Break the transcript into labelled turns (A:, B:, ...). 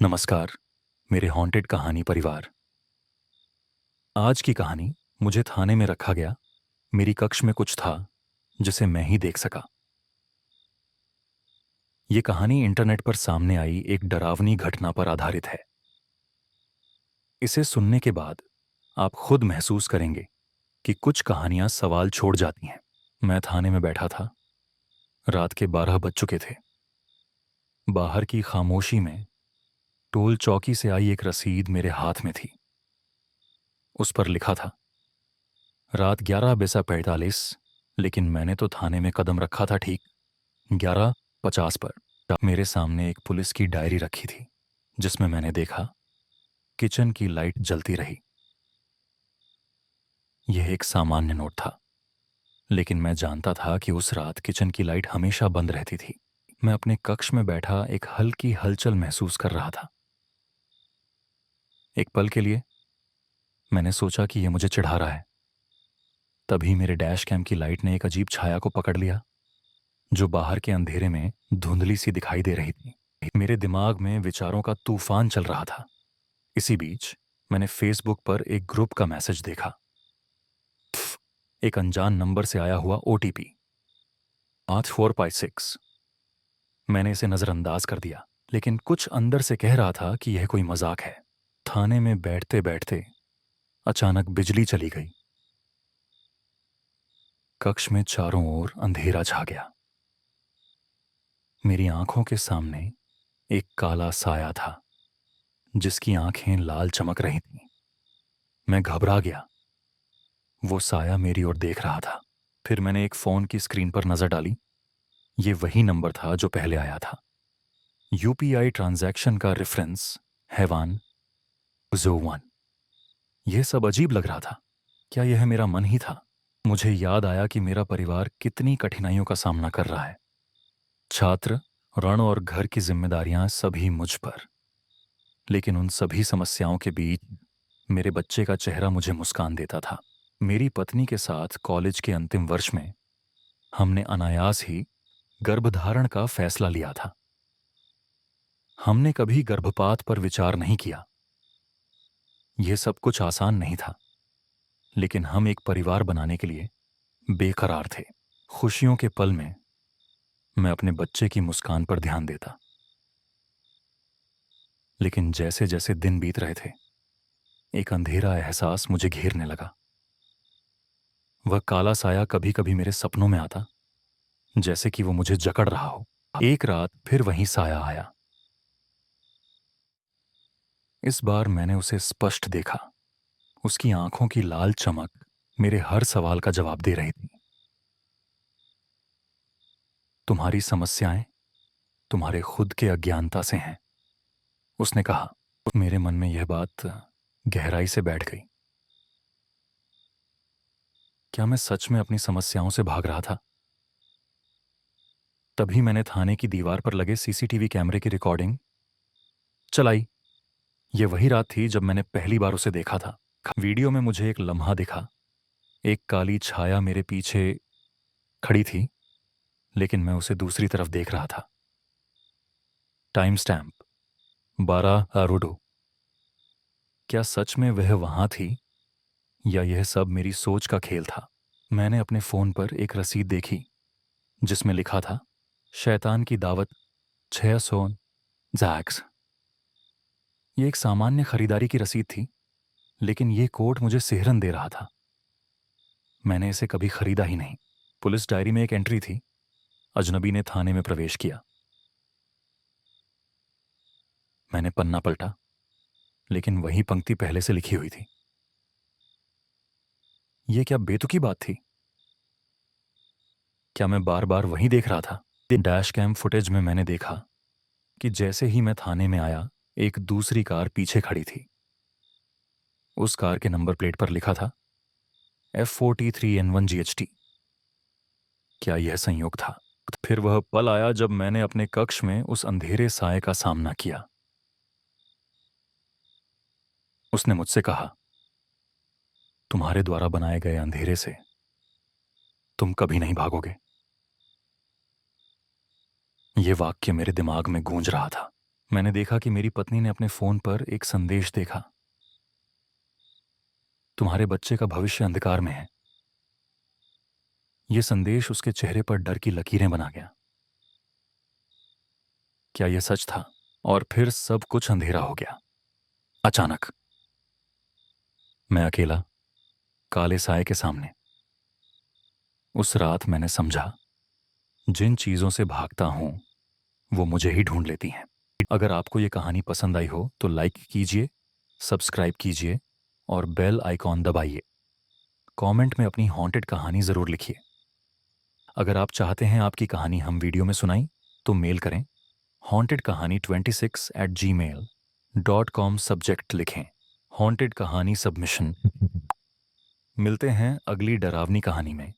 A: नमस्कार, मेरे हॉन्टेड कहानी परिवार। आज की कहानी मुझे थाने में रखा गया। मेरी कक्ष में कुछ था जिसे मैं ही देख सका। ये कहानी इंटरनेट पर सामने आई एक डरावनी घटना पर आधारित है। इसे सुनने के बाद आप खुद महसूस करेंगे कि कुछ कहानियां सवाल छोड़ जाती हैं। मैं थाने में बैठा था। रात के 12 बज चुके थे। बाहर की खामोशी में टोल चौकी से आई एक रसीद मेरे हाथ में थी। उस पर लिखा था रात 11:45, लेकिन मैंने तो थाने में कदम रखा था ठीक 11:50 पर। मेरे सामने एक पुलिस की डायरी रखी थी जिसमें मैंने देखा किचन की लाइट जलती रही। यह एक सामान्य नोट था, लेकिन मैं जानता था कि उस रात किचन की लाइट हमेशा बंद रहती थी। मैं अपने कक्ष में बैठा एक हल्की हलचल महसूस कर रहा था। एक पल के लिए मैंने सोचा कि यह मुझे चिढ़ा रहा है। तभी मेरे डैश कैम की लाइट ने एक अजीब छाया को पकड़ लिया जो बाहर के अंधेरे में धुंधली सी दिखाई दे रही थी। मेरे दिमाग में विचारों का तूफान चल रहा था। इसी बीच मैंने फेसबुक पर एक ग्रुप का मैसेज देखा। एक अनजान नंबर से आया हुआ ओटीपी 8456। मैंने इसे नजरअंदाज कर दिया, लेकिन कुछ अंदर से कह रहा था कि यह कोई मजाक है। थाने में बैठते बैठते अचानक बिजली चली गई। कक्ष में चारों ओर अंधेरा छा गया। मेरी आंखों के सामने एक काला साया था जिसकी आंखें लाल चमक रही थीं। मैं घबरा गया। वो साया मेरी ओर देख रहा था। फिर मैंने एक फोन की स्क्रीन पर नजर डाली। ये वही नंबर था जो पहले आया था। यूपीआई ट्रांजैक्शन का रेफरेंस हैवान 01। यह सब अजीब लग रहा था। क्या यह मेरा मन ही था? मुझे याद आया कि मेरा परिवार कितनी कठिनाइयों का सामना कर रहा है। छात्र, ऋण और घर की जिम्मेदारियां सभी मुझ पर। लेकिन उन सभी समस्याओं के बीच मेरे बच्चे का चेहरा मुझे मुस्कान देता था। मेरी पत्नी के साथ कॉलेज के अंतिम वर्ष में हमने अनायास ही गर्भधारण का फैसला लिया था। हमने कभी गर्भपात पर विचार नहीं किया। यह सब कुछ आसान नहीं था, लेकिन हम एक परिवार बनाने के लिए बेकरार थे। खुशियों के पल में मैं अपने बच्चे की मुस्कान पर ध्यान देता, लेकिन जैसे जैसे दिन बीत रहे थे एक अंधेरा एहसास मुझे घेरने लगा। वह काला साया कभी कभी मेरे सपनों में आता, जैसे कि वो मुझे जकड़ रहा हो। एक रात फिर वही साया आया। इस बार मैंने उसे स्पष्ट देखा। उसकी आंखों की लाल चमक मेरे हर सवाल का जवाब दे रही थी। तुम्हारी समस्याएं तुम्हारे खुद के अज्ञानता से हैं, उसने कहा। मेरे मन में यह बात गहराई से बैठ गई। क्या मैं सच में अपनी समस्याओं से भाग रहा था? तभी मैंने थाने की दीवार पर लगे सीसीटीवी कैमरे की रिकॉर्डिंग चलाई। यह वही रात थी जब मैंने पहली बार उसे देखा था। वीडियो में मुझे एक लम्हा दिखा। एक काली छाया मेरे पीछे खड़ी थी, लेकिन मैं उसे दूसरी तरफ देख रहा था। टाइम स्टैम्प 12 क्या सच में वह वहां थी या यह सब मेरी सोच का खेल था? मैंने अपने फोन पर एक रसीद देखी जिसमें लिखा था शैतान की दावत 600 जैक्स। ये एक सामान्य खरीदारी की रसीद थी, लेकिन यह कोड मुझे सिहरन दे रहा था। मैंने इसे कभी खरीदा ही नहीं। पुलिस डायरी में एक एंट्री थी, अजनबी ने थाने में प्रवेश किया। मैंने पन्ना पलटा, लेकिन वही पंक्ति पहले से लिखी हुई थी। यह क्या बेतुकी बात थी? क्या मैं बार बार वही देख रहा था? डैश कैम फुटेज में मैंने देखा कि जैसे ही मैं थाने में आया एक दूसरी कार पीछे खड़ी थी। उस कार के नंबर प्लेट पर लिखा था F43N1GHT। क्या यह संयोग था? फिर वह पल आया जब मैंने अपने कक्ष में उस अंधेरे साए का सामना किया। उसने मुझसे कहा, तुम्हारे द्वारा बनाए गए अंधेरे से तुम कभी नहीं भागोगे। यह वाक्य मेरे दिमाग में गूंज रहा था। मैंने देखा कि मेरी पत्नी ने अपने फोन पर एक संदेश देखा। तुम्हारे बच्चे का भविष्य अंधकार में है। यह संदेश उसके चेहरे पर डर की लकीरें बना गया। क्या यह सच था? और फिर सब कुछ अंधेरा हो गया। अचानक मैं अकेला, काले साए के सामने। उस रात मैंने समझा, जिन चीजों से भागता हूं वो मुझे ही ढूंढ लेती हैं। अगर आपको ये कहानी पसंद आई हो तो लाइक कीजिए, सब्सक्राइब कीजिए और बेल आइकॉन दबाइए। कमेंट में अपनी हॉन्टेड कहानी जरूर लिखिए। अगर आप चाहते हैं आपकी कहानी हम वीडियो में सुनाई तो मेल करें hauntedkahani26@gmail.com। सब्जेक्ट लिखें हॉन्टेड कहानी सबमिशन। मिलते हैं अगली डरावनी कहानी में।